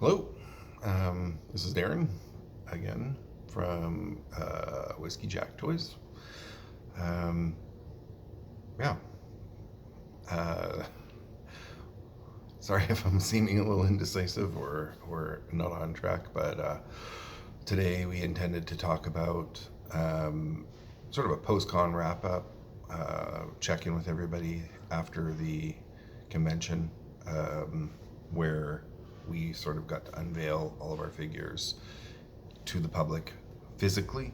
Hello, this is Darren again from Whiskeyjack Toys. Um, yeah, uh, sorry if I'm seeming a little indecisive or not on track, but today we intended to talk about sort of a post-con wrap-up, check in with everybody after the convention, where we sort of got to unveil all of our figures to the public physically.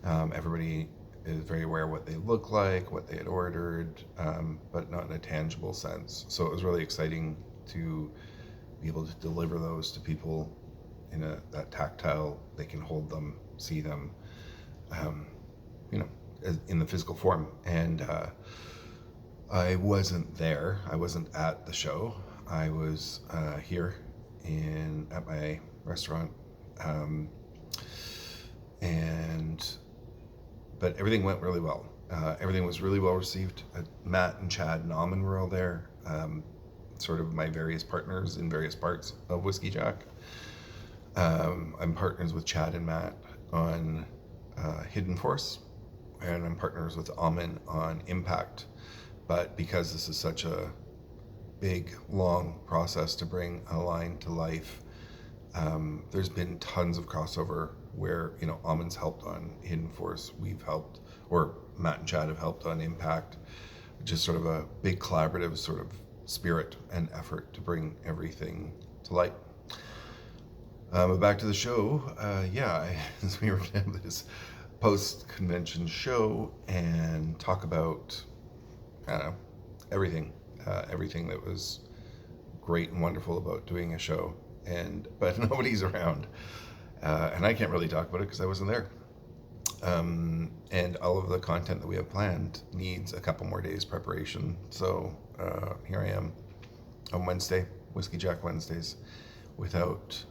Everybody is very aware of what they look like, what they had ordered, but not in a tangible sense. So it was really exciting to be able to deliver those to people in that tactile, they can hold them, see them, um, you know, in the physical form. And I wasn't there. I wasn't at the show. I was here at my restaurant, um, and but everything went really well. Everything was really well received. Matt and Chad and Alman were all there, sort of my various partners in various parts of Whiskeyjack. I'm partners with Chad and Matt on Hidden Force, and I'm partners with Alman on Impact. But because this is such a big, long process to bring a line to life, there's been tons of crossover where, Alman's helped on Hidden Force, we've helped, or Matt and Chad have helped on Impact. Just sort of a big collaborative sort of spirit and effort to bring everything to light. But back to the show, as we were going to have this post-convention show and talk about, I don't know, everything that was great and wonderful about doing a show, but nobody's around, and I can't really talk about it because I wasn't there. And all of the content that we have planned needs a couple more days preparation. So here I am on Wednesday, Whiskeyjack Wednesdays, without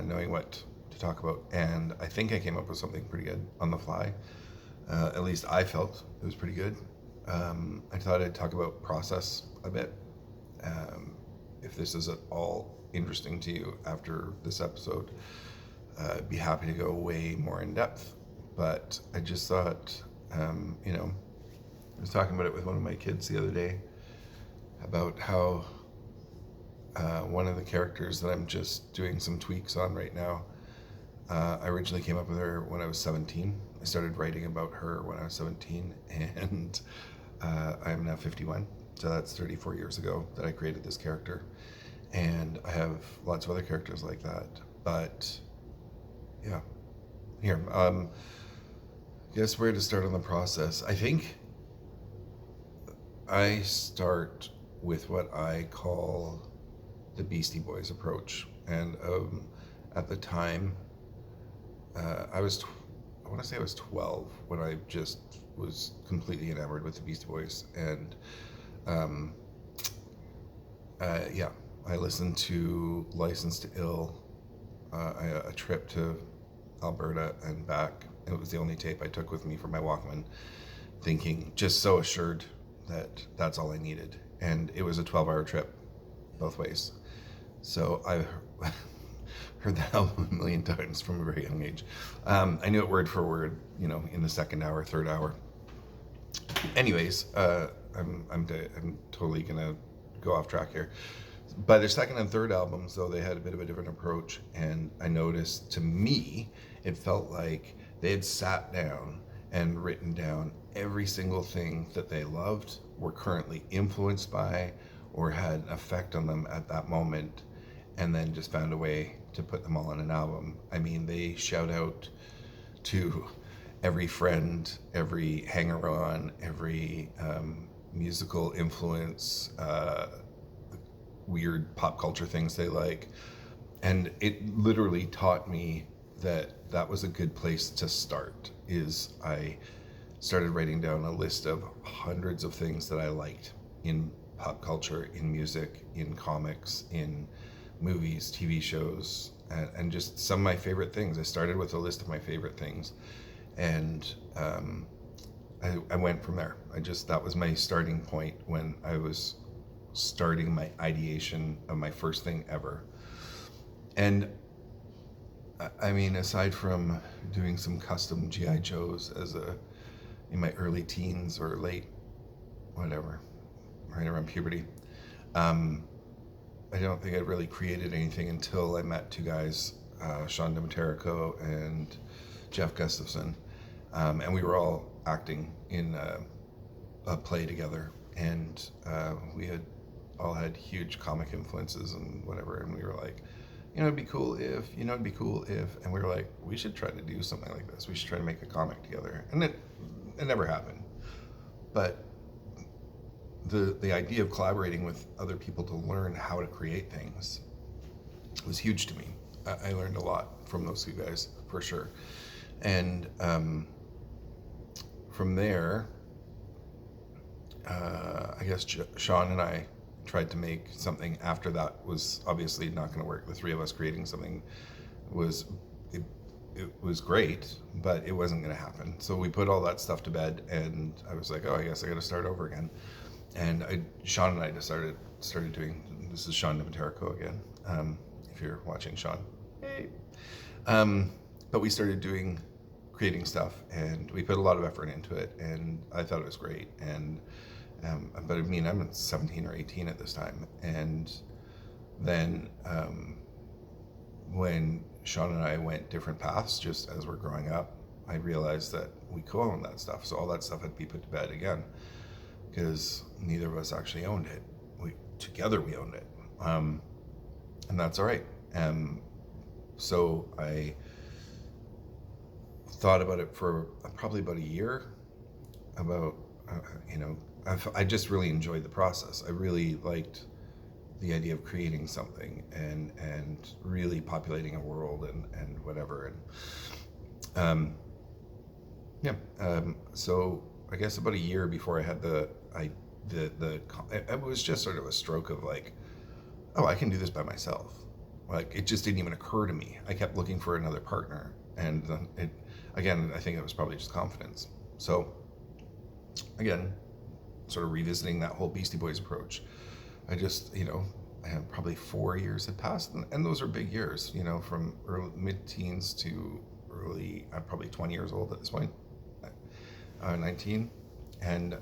knowing what to talk about. And I think I came up with something pretty good on the fly. At least I felt it was pretty good. I thought I'd talk about process a bit. If this is at all interesting to you after this episode, I'd be happy to go way more in depth. But I just thought, I was talking about it with one of my kids the other day about how one of the characters that I'm just doing some tweaks on right now, I originally came up with her when I was 17. I started writing about her when I was 17, and I'm now 51. So that's 34 years ago that I created this character. And I have lots of other characters like that. But yeah, here, guess where to start on the process. I think I start with what I call the Beastie Boys approach. And at the time, I want to say I was 12 when I just was completely enamored with the Beastie Boys. And I listened to License to Ill, a trip to Alberta and back. It was the only tape I took with me for my Walkman, thinking, just so assured that that's all I needed. And it was a 12-hour trip both ways. So I heard the album a million times from a very young age. I knew it word for word, in the second hour, third hour. Anyways, I'm totally gonna go off track here. By their second and third albums, though, they had a bit of a different approach, and I noticed, to me, it felt like they had sat down and written down every single thing that they loved, were currently influenced by, or had an effect on them at that moment, and then just found a way to put them all on an album. I mean, they shout out to every friend, every hanger-on, every musical influence, weird pop culture things they like. And it literally taught me that was a good place to start. Is I started writing down a list of hundreds of things that I liked in pop culture, in music, in comics, in movies, TV shows, and just some of my favorite things. I started with a list of my favorite things, and I went from there. That was my starting point when I was starting my ideation of my first thing ever. And I mean, aside from doing some custom GIJoes in my early teens or late, whatever, right around puberty, I don't think I really created anything until I met two guys, Sean Demeterico and Jeff Gustafson, and we were all acting in a play together, and we had all had huge comic influences and whatever, and we were like, it'd be cool if, it'd be cool if, and we were like, we should try to do something like this. We should try to make a comic together, and it never happened, but the idea of collaborating with other people to learn how to create things was huge to me. I learned a lot from those two guys, for sure. And from there, I guess Sean and I tried to make something after that was obviously not going to work. The three of us creating something was great, but it wasn't going to happen. So we put all that stuff to bed, and I was like, oh, I guess I got to start over again. And Sean and I just started doing. This is Sean Demeterico again. If you're watching, Sean, hey. But we started creating stuff, and we put a lot of effort into it, and I thought it was great. And but I mean, I'm 17 or 18 at this time, and then when Sean and I went different paths, just as we're growing up, I realized that we co-owned that stuff, so all that stuff had to be put to bed again, because neither of us actually owned it. Together we owned it, and that's all right. So I thought about it for probably about a year. I just really enjoyed the process. I really liked the idea of creating something and really populating a world and whatever. And so I guess about a year before I had it was just sort of a stroke of like, oh, I can do this by myself. Like, it just didn't even occur to me. I kept looking for another partner, and I think it was probably just confidence. So again, sort of revisiting that whole Beastie Boys approach, I just, probably 4 years had passed, and those are big years, from mid-teens to early, probably 20 years old at this point, 19, and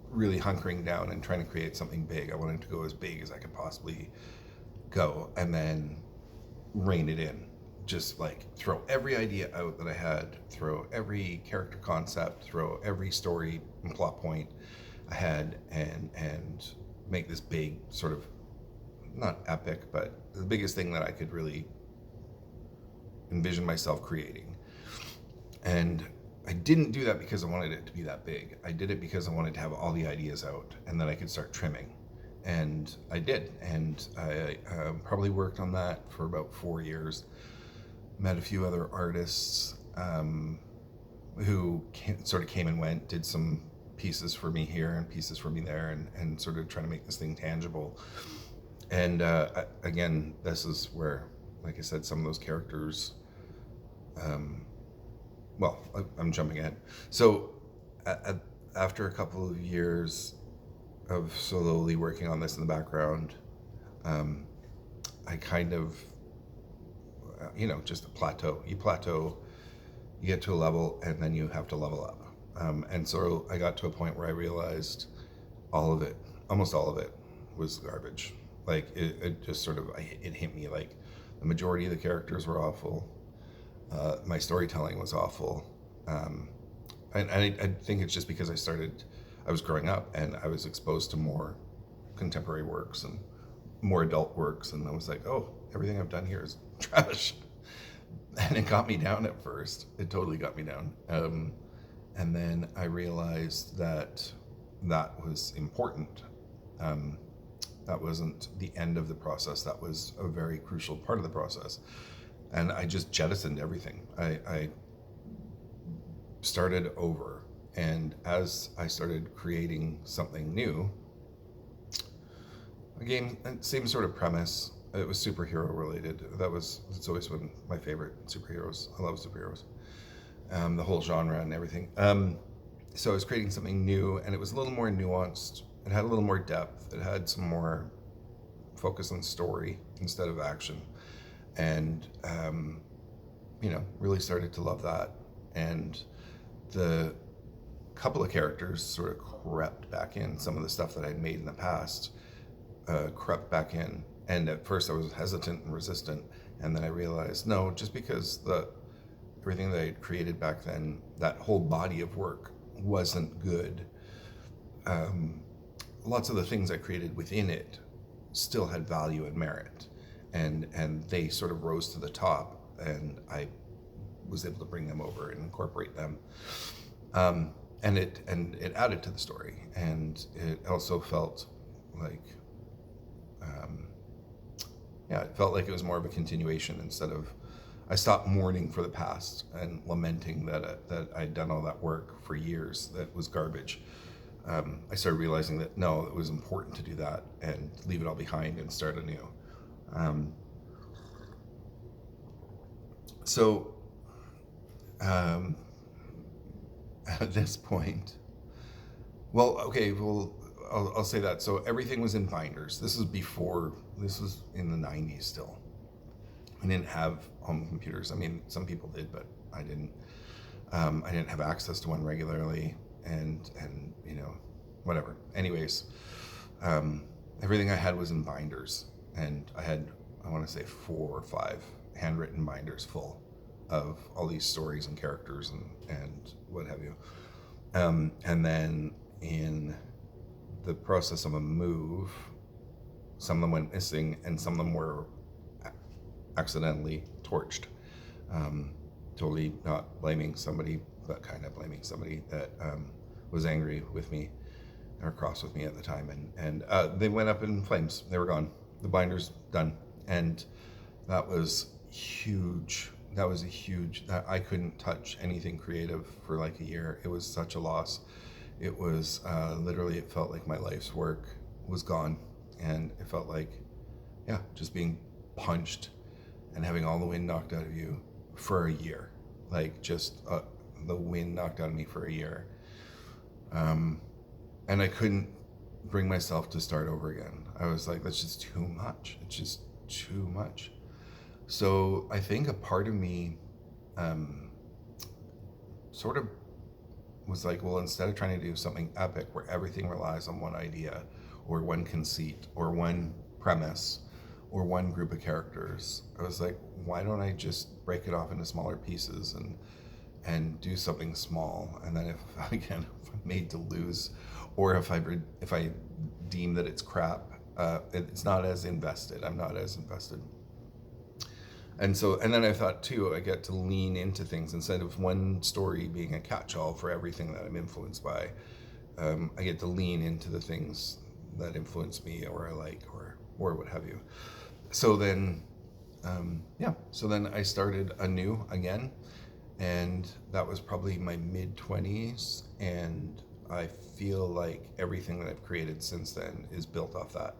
really hunkering down and trying to create something big. I wanted to go as big as I could possibly go, and then rein it in. Just like throw every idea out that I had, throw every character concept, throw every story and plot point I had, and make this big sort of, not epic, but the biggest thing that I could really envision myself creating. And I didn't do that because I wanted it to be that big. I did it because I wanted to have all the ideas out, and then I could start trimming. And I did, and I probably worked on that for about 4 years. Met a few other artists who sort of came and went, did some pieces for me here and pieces for me there, and sort of trying to make this thing tangible. And again, this is where, like I said, some of those characters, I'm jumping ahead. So after a couple of years of slowly working on this in the background, I kind of, just a plateau. You plateau, you get to a level, and then you have to level up. And so I got to a point where I realized almost all of it was garbage. Like, it just sort of, it hit me like the majority of the characters were awful. My storytelling was awful. And I think it's just because I was growing up, and I was exposed to more contemporary works and more adult works, and I was like, oh, everything I've done here is trash. And it got me down at first. It totally got me down. And then I realized that was important. That wasn't the end of the process. That was a very crucial part of the process. And I just jettisoned everything. I started over. And as I started creating something new, again, same sort of premise. It was superhero related. It's always been my favorite superheroes. I love superheroes. The whole genre and everything. So I was creating something new, and it was a little more nuanced. It had a little more depth. It had some more focus on story instead of action. and really started to love that. And the couple of characters sort of crept back in. Some of the stuff that I'd made in the past crept back in. And at first I was hesitant and resistant. And then I realized, no, just because everything that I'd created back then, that whole body of work wasn't good, lots of the things I created within it still had value and merit. And they sort of rose to the top, and I was able to bring them over and incorporate them. And it added to the story, and it also felt like, it felt like it was more of a continuation instead of. I stopped mourning for the past and lamenting that I'd done all that work for years that was garbage. I started realizing that no, it was important to do that and leave it all behind and start anew. So at this point, I'll say that. So everything was in binders. This was in the 90s still. We didn't have home computers. I mean, some people did, but I didn't. I didn't have access to one regularly, and whatever. Anyways, everything I had was in binders, and I had, I want to say, 4 or 5 handwritten binders full of all these stories and characters and what have you. And then in the process of a move, some of them went missing, and some of them were accidentally torched. Totally not blaming somebody, but kind of blaming somebody that was angry with me or cross with me at the time, and they went up in flames. They were gone. The binder's done, and that was huge. That was a huge. I couldn't touch anything creative for like a year. It was such a loss. It was literally. It felt like my life's work was gone, and it felt like, just being punched and having all the wind knocked out of you for a year. Like just the wind knocked out of me for a year. And I couldn't bring myself to start over again. I was like, that's just too much. It's just too much. So I think a part of me sort of was like, well, instead of trying to do something epic where everything relies on one idea or one conceit or one premise or one group of characters, I was like, why don't I just break it off into smaller pieces and do something small? And then if I'm made to lose, or if I deem that it's crap, it's not as invested. I'm not as invested. And then I thought too, I get to lean into things instead of one story being a catch-all for everything that I'm influenced by. I get to lean into the things that influence me or I like or what have you. So then, I started anew again, and that was probably my mid-20s, and I feel like everything that I've created since then is built off that.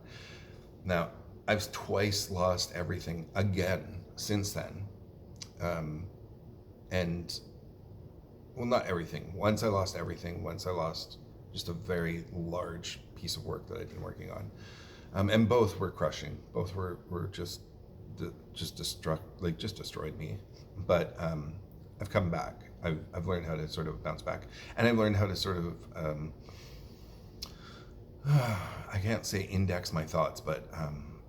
Now, I've twice lost everything again since then. Not everything. Once I lost everything. Once I lost just a very large piece of work that I'd been working on. And both were crushing. Both were just destroyed me. But I've come back. I've learned how to sort of bounce back, and I've learned how to sort of I can't say index my thoughts, but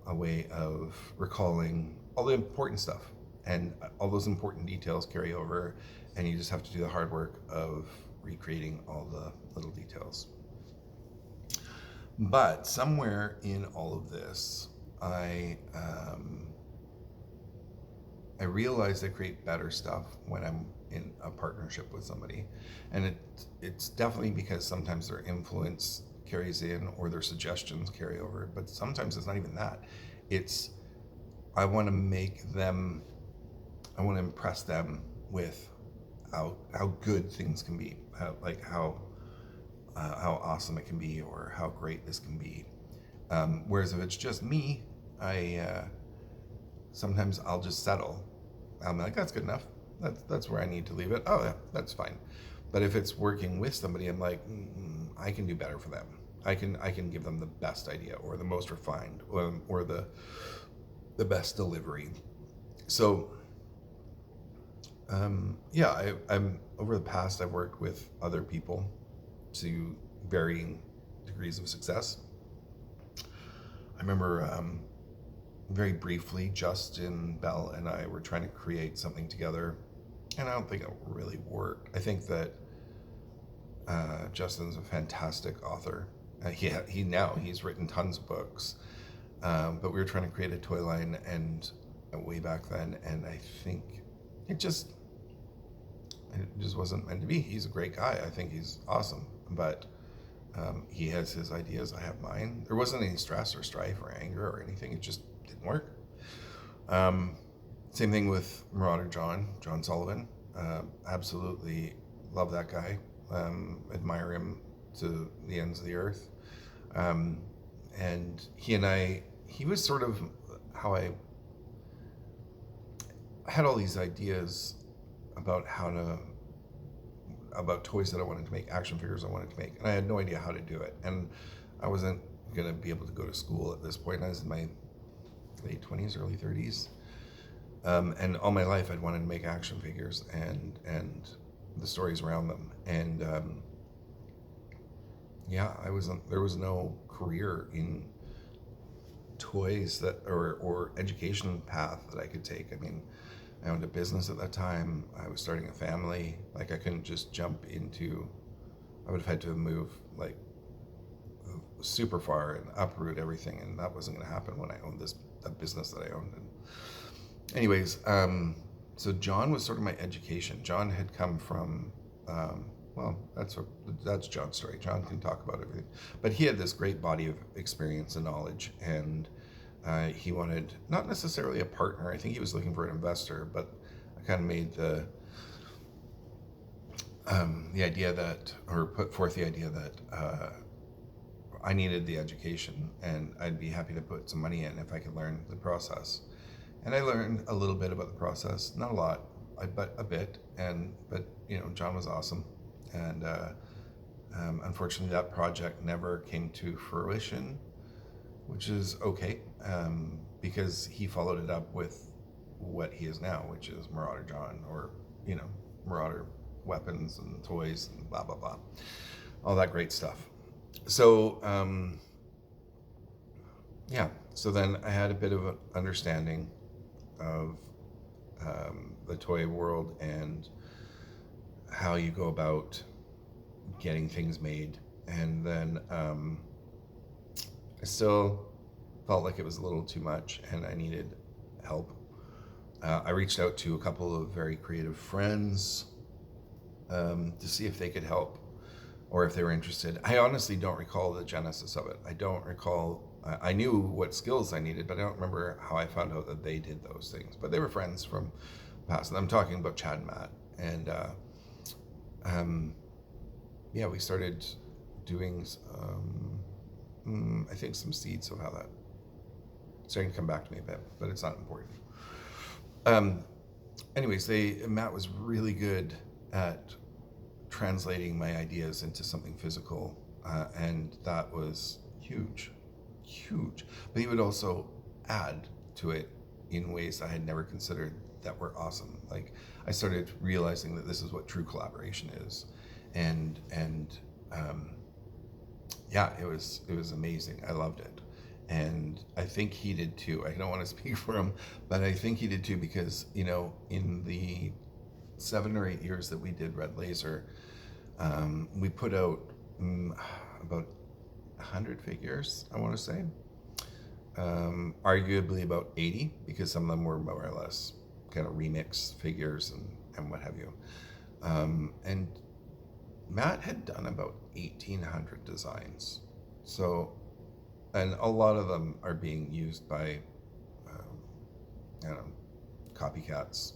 a way of recalling all the important stuff, and all those important details carry over, and you just have to do the hard work of recreating all the little details. But somewhere in all of this, I realize I create better stuff when I'm in a partnership with somebody, and it's definitely because sometimes their influence carries in or their suggestions carry over, but sometimes it's not even that. It's I want to impress them with how good things can be, how awesome it can be, or how great this can be. Whereas if it's just me, sometimes I'll just settle. I'm like, that's good enough. That's where I need to leave it. Oh yeah, that's fine. But if it's working with somebody, I'm like, I can do better for them. I can give them the best idea, or the most refined, or the best delivery. So, yeah, I'm over the past, I've worked with other people to varying degrees of success. I remember very briefly, Justin Bell and I were trying to create something together, and I don't think it really worked. I think that Justin's a fantastic author. He's written tons of books, but we were trying to create a toy line, and way back then, and I think it just wasn't meant to be. He's a great guy. I think he's awesome, but he has his ideas. I have mine. There wasn't any stress or strife or anger or anything. It just didn't work. Same thing with Marauder John Sullivan. Absolutely love that guy. Admire him to the ends of the earth. And he was sort of how I had all these ideas about about toys that I wanted to make, action figures I wanted to make, and I had no idea how to do it. And I wasn't going to be able to go to school at this point. I was in my late 20s, early 30s. And all my life I'd wanted to make action figures and the stories around them. And there was no career in toys or education path that I could take. I mean, I owned a business at that time. I was starting a family. Like, I couldn't just jump into, I would have had to move like super far and uproot everything, and that wasn't going to happen when I owned a business that I owned. And anyways, so John was sort of my education. John had come from, well, that's John's story. John can talk about everything, but he had this great body of experience and knowledge, and he wanted not necessarily a partner. I think he was looking for an investor, but I kind of made the idea that, or put forth the idea that I needed the education, and I'd be happy to put some money in if I could learn the process. And I learned a little bit about the process, not a lot, but a bit. But John was awesome, and unfortunately, that project never came to fruition, which is okay, because he followed it up with what he is now, which is Marauder John, or Marauder weapons and toys and blah blah blah, all that great stuff. So so then I had a bit of an understanding of the toy world and how you go about getting things made, and then I still felt like it was a little too much and I needed help. I reached out to a couple of very creative friends to see if they could help or if they were interested. I honestly don't recall the genesis of it. I don't recall. I knew what skills I needed, but I don't remember how I found out that they did those things. But they were friends from past. And I'm talking about Chad and Matt. And we started doing I think some seeds of how that starting to come back to me a bit, but it's not important. Anyways, Matt was really good at translating my ideas into something physical, and that was huge. But he would also add to it in ways I had never considered that were awesome. Like, I started realizing that this is what true collaboration is, and it was amazing. I loved it, and I think he did too. I don't want to speak for him, but I think he did too, because in the 7 or 8 years that we did Red Laser, we put out about 100 figures, I want to say. Arguably about 80, because some of them were more or less kind of remix figures and what have you. And Matt had done about 1,800 designs. So, and a lot of them are being used by, copycats.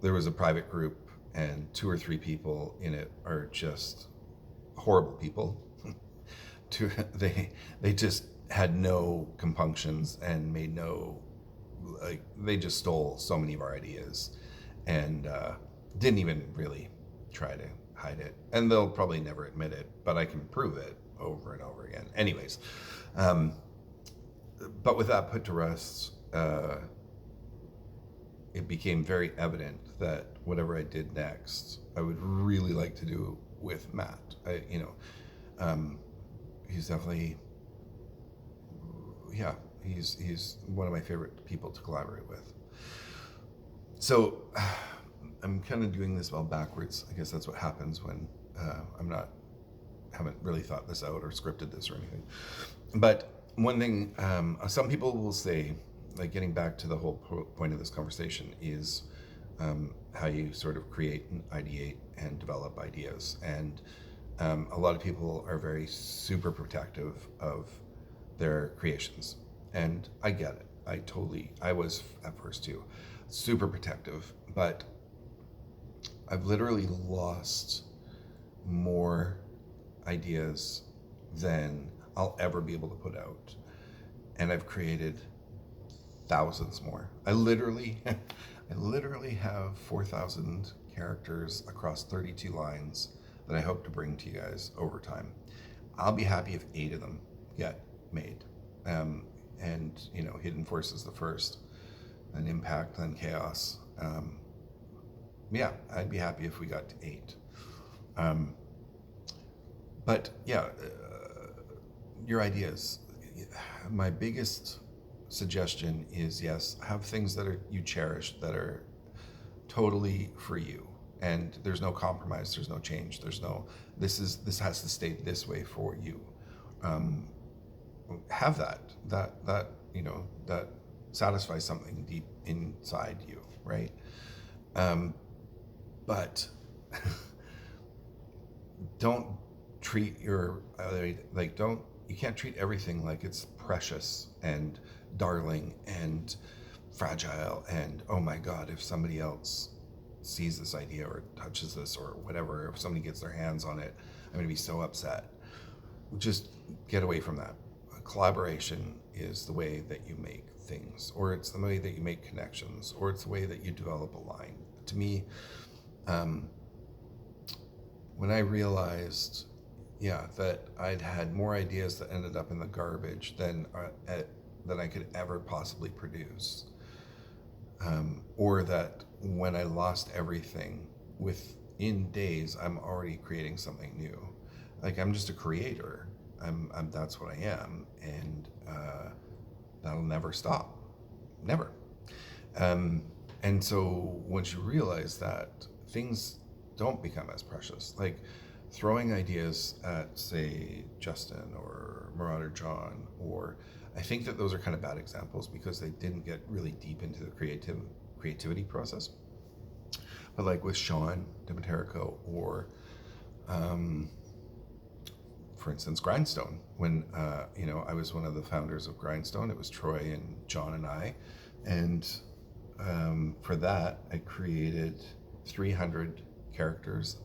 There was a private group, and 2 or 3 people in it are just horrible people. They just had no compunctions and made they just stole so many of our ideas, and didn't even really try to hide it. And they'll probably never admit it, but I can prove it over and over again. Anyways, but with that put to rest, it became very evident that whatever I did next, I would really like to do with Matt. He's definitely, yeah, he's one of my favorite people to collaborate with. So I'm kind of doing this all backwards. I guess that's what happens when haven't really thought this out or scripted this or anything. But one thing, some people will say, like, getting back to the whole point of this conversation is how you sort of create and ideate and develop ideas. And a lot of people are very super protective of their creations. And I get it. I was at first too, super protective, but I've literally lost more ideas than I'll ever be able to put out. And I've created thousands more. I literally have 4,000 characters across 32 lines that I hope to bring to you guys over time. I'll be happy if 8 of them get made. And Hidden Force is the first, then Impact, then Chaos. Yeah, I'd be happy if we got to 8. But yeah, your ideas. My biggest suggestion is, yes, have things that you cherish, that are totally for you, and there's no compromise, there's no change, this has to stay this way for you. Have that satisfies something deep inside you, right? But don't treat you can't treat everything like it's precious and darling and fragile and, oh my God, if somebody else sees this idea or touches this or whatever, if somebody gets their hands on it, I'm going to be so upset. Just get away from that. Collaboration is the way that you make things, or it's the way that you make connections, or it's the way that you develop a line. To me, when I realized, that I'd had more ideas that ended up in the garbage than I could ever possibly produce, or that when I lost everything, within days I'm already creating something new. Like, I'm just a creator. That's what I am, and that'll never stop, never. And so once you realize that, things don't become as precious. Like throwing ideas at, say, Justin or Marauder John, or I think that those are kind of bad examples because they didn't get really deep into the creativity process. But like with Sean Demeterico, or for instance, Grindstone. When I was one of the founders of Grindstone, it was Troy and John and I, and for that I created 300 characters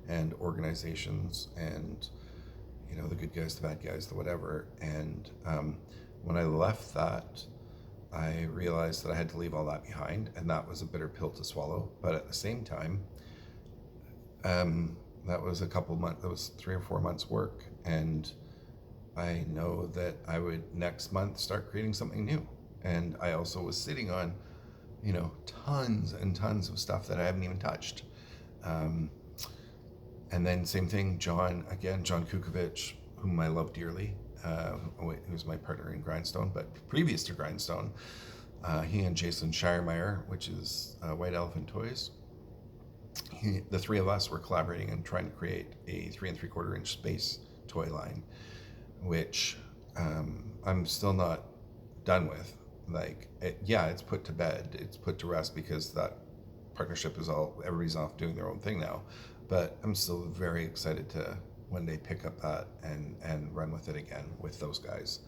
and organizations, and the good guys, the bad guys, the whatever. And when I left that, I realized that I had to leave all that behind, and that was a bitter pill to swallow. But at the same time, that was a couple months, that was 3 or 4 months work, and I know that I would next month start creating something new. And I also was sitting on tons and tons of stuff that I haven't even touched. And then same thing, John Kukovic, whom I love dearly, who's my partner in Grindstone, but previous to Grindstone, he and Jason Shiremeyer, which is White Elephant Toys, the three of us were collaborating and trying to create a 3 3/4 inch space toy line, which I'm still not done with. It's put to bed, it's put to rest, because that partnership is everybody's off doing their own thing now. But I'm still very excited to one day pick up that and run with it again with those guys.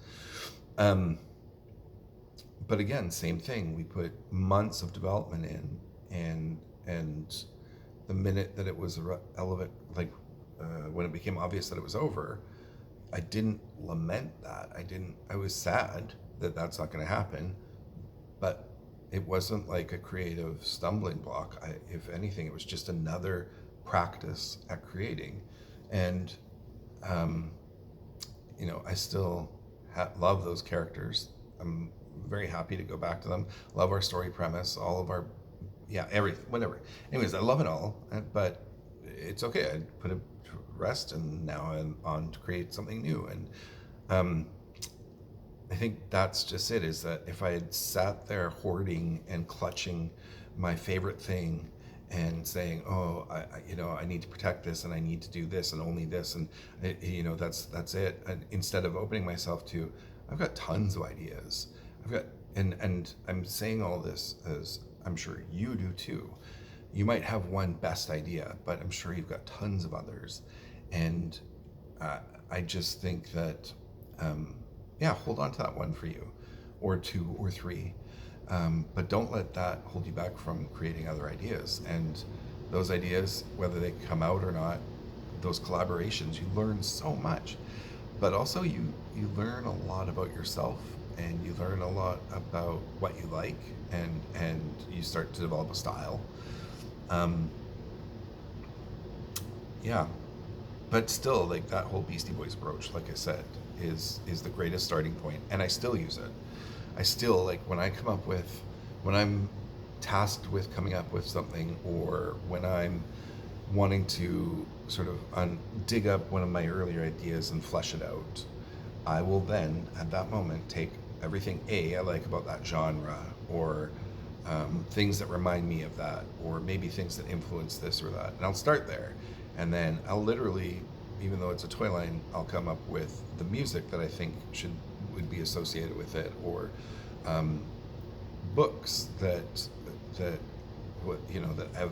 But again, same thing. We put months of development in, and the minute that it was relevant, when it became obvious that it was over, I didn't lament that. I was sad that that's not going to happen, but it wasn't like a creative stumbling block. If anything, it was just another practice at creating. And I still love those characters. I'm very happy to go back to them. Love our story premise. All of our yeah, everything, whatever. Anyways, I love it all, but it's okay. I put it to rest, and now I'm on to create something new. And um, I think that's just it. Is that if I had sat there hoarding and clutching my favorite thing and saying, "Oh, I need to protect this, and I need to do this, and only this," and that's it. And instead of opening myself to, I've got tons of ideas. I've got, and I'm saying all this as I'm sure you do too. You might have one best idea, but I'm sure you've got tons of others, and I just think that. Yeah, hold on to that one for you, or two or three. But don't let that hold you back from creating other ideas. And those ideas, whether they come out or not, those collaborations, you learn so much. But also, you learn a lot about yourself, and you learn a lot about what you like, and you start to develop a style. Um, yeah, but still, like that whole Beastie Boys brooch, like I said, is the greatest starting point, and I still use it. I still like when I'm tasked with coming up with something, or when I'm wanting to sort of dig up one of my earlier ideas and flesh it out. I will then, at that moment, take everything I like about that genre, or things that remind me of that, or maybe things that influence this or that, and I'll start there, and then I'll literally, even though it's a toy line, I'll come up with the music that I think would be associated with it, or books that that have,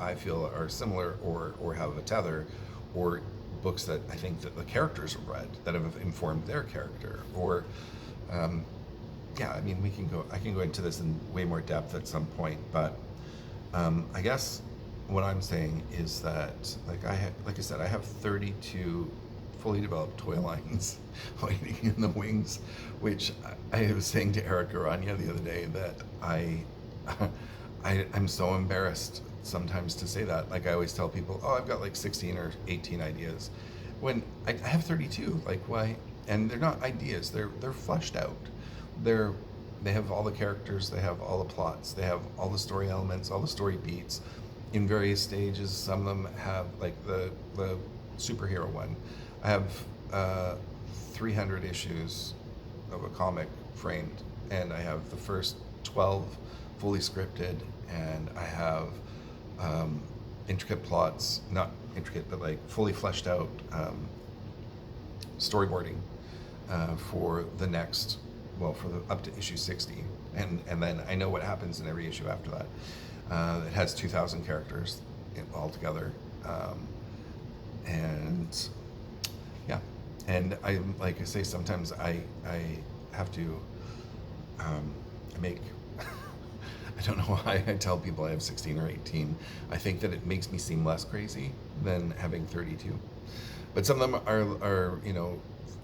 I feel are similar, or have a tether, or books that I think that the characters have read that have informed their character, or yeah, I mean, I can go into this in way more depth at some point, but I guess what I'm saying is that, like I said, I have 32 fully developed toy lines waiting in the wings, which I was saying to Eric Aranya the other day that I'm so embarrassed sometimes to say that. Like, I always tell people, oh, I've got like 16 or 18 ideas, when I have 32. Like, why? And they're not ideas. They're fleshed out. They have all the characters. They have all the plots. They have all the story elements, all the story beats, in various stages. Some of them have, like the superhero one. I have 300 issues of a comic framed, and I have the first 12 fully scripted, and I have intricate plots, not intricate, but like fully fleshed out storyboarding for the next, well, for the up to issue 60, and then I know what happens in every issue after that. It has 2,000 characters altogether, and yeah, and I, like I say, sometimes I have to make. I don't know why I tell people I have 16 or 18. I think that it makes me seem less crazy than having 32. But some of them are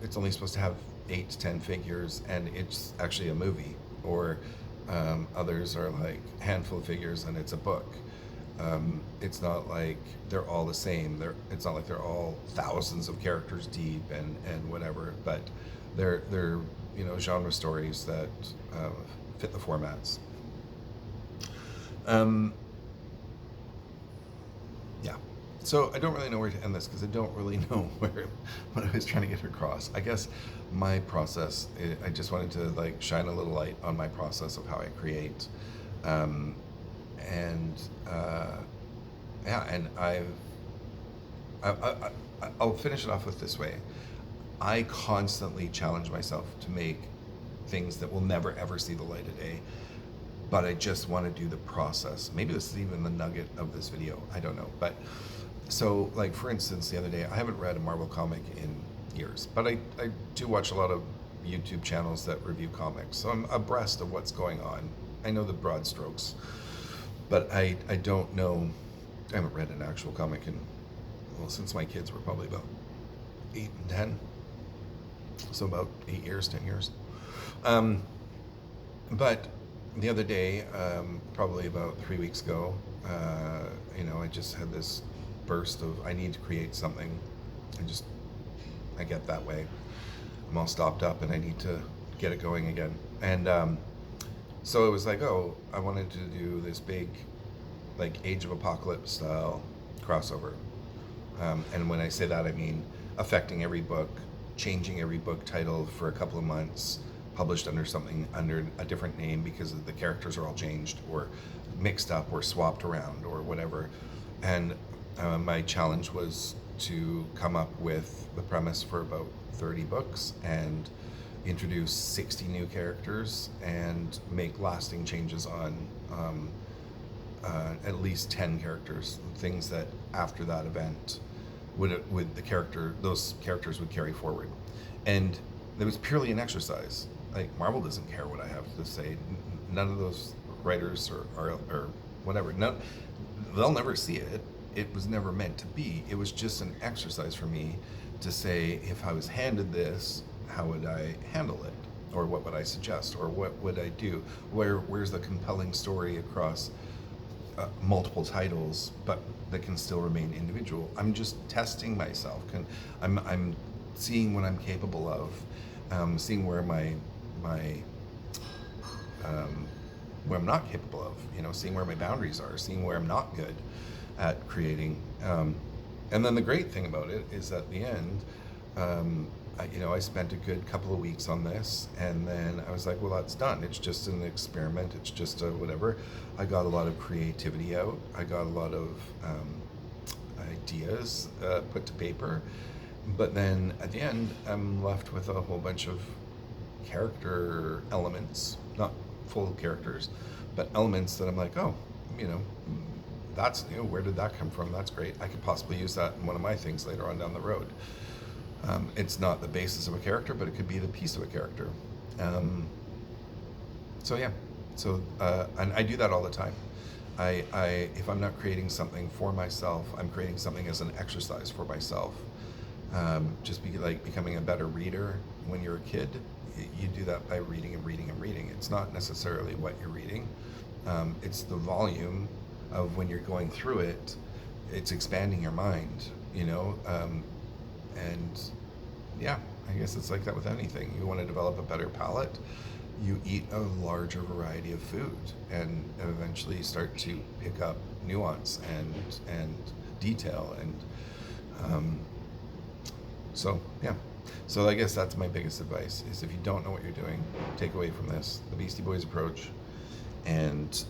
it's only supposed to have 8 to 10 figures, and it's actually a movie. Or others are like a handful of figures, and it's a book. It's not like they're all the same. It's not like they're all thousands of characters deep and whatever. But they're genre stories that fit the formats. Yeah. So I don't really know where to end this, because I don't really know what I was trying to get across. I guess my process, I just wanted to like shine a little light on my process of how I create. And yeah, and I'll finish it off with this way. I constantly challenge myself to make things that will never ever see the light of day, but I just want to do the process. Maybe this is even the nugget of this video. I don't know. But so, like, for instance, the other day, I haven't read a Marvel comic in years, but I do watch a lot of YouTube channels that review comics. So I'm abreast of what's going on. I know the broad strokes, but I don't know. I haven't read an actual comic since my kids were probably about 8 and 10. So about 8 years, 10 years. But the other day, probably about 3 weeks ago, I just had this burst of, I need to create something. I get that way. I'm all stopped up, and I need to get it going again. And so it was like, oh, I wanted to do this big like Age of Apocalypse style crossover. And when I say that, I mean affecting every book, changing every book title for a couple of months, published under something under a different name because the characters are all changed or mixed up or swapped around or whatever. And my challenge was to come up with the premise for about 30 books and introduce 60 new characters and make lasting changes on at least 10 characters, things that after that event would those characters would carry forward. And it was purely an exercise. Like, Marvel doesn't care what I have to say. None of those writers or whatever, they'll never see it. It was never meant to be. It was just an exercise for me to say, if I was handed this, how would I handle it? Or what would I suggest? Or what would I do? Where's the compelling story across multiple titles, but that can still remain individual? I'm just testing myself. I'm seeing what I'm capable of, seeing where where I'm not capable of, seeing where my boundaries are, seeing where I'm not good at creating. And then the great thing about it is at the end, I spent a good couple of weeks on this, and then I was like, well, that's done. It's just an experiment. It's just a whatever. I got a lot of creativity out. I got a lot of ideas put to paper. But then at the end, I'm left with a whole bunch of character elements, not full characters, but elements that I'm like, oh, that's new. Where did that come from? That's great. I could possibly use that in one of my things later on down the road. It's not the basis of a character, but it could be the piece of a character. And I do that all the time. If I'm not creating something for myself, I'm creating something as an exercise for myself. Just like becoming a better reader. When you're a kid, you do that by reading and reading and reading. It's not necessarily what you're reading. It's the volume of when you're going through it. It's expanding your mind, and yeah, I guess it's like that with anything. You want to develop a better palate, you eat a larger variety of food, and eventually start to pick up nuance and detail. And so I guess that's my biggest advice, is if you don't know what you're doing, take away from this the Beastie Boys approach and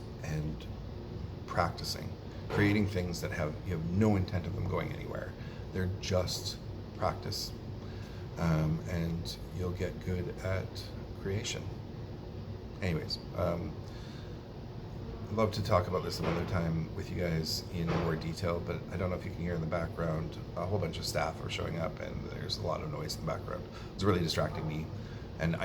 practicing, creating things that you have no intent of them going anywhere. They're just practice, and you'll get good at creation. Anyways, I'd love to talk about this another time with you guys in more detail, but I don't know if you can hear in the background, a whole bunch of staff are showing up, and there's a lot of noise in the background. It's really distracting me, and I need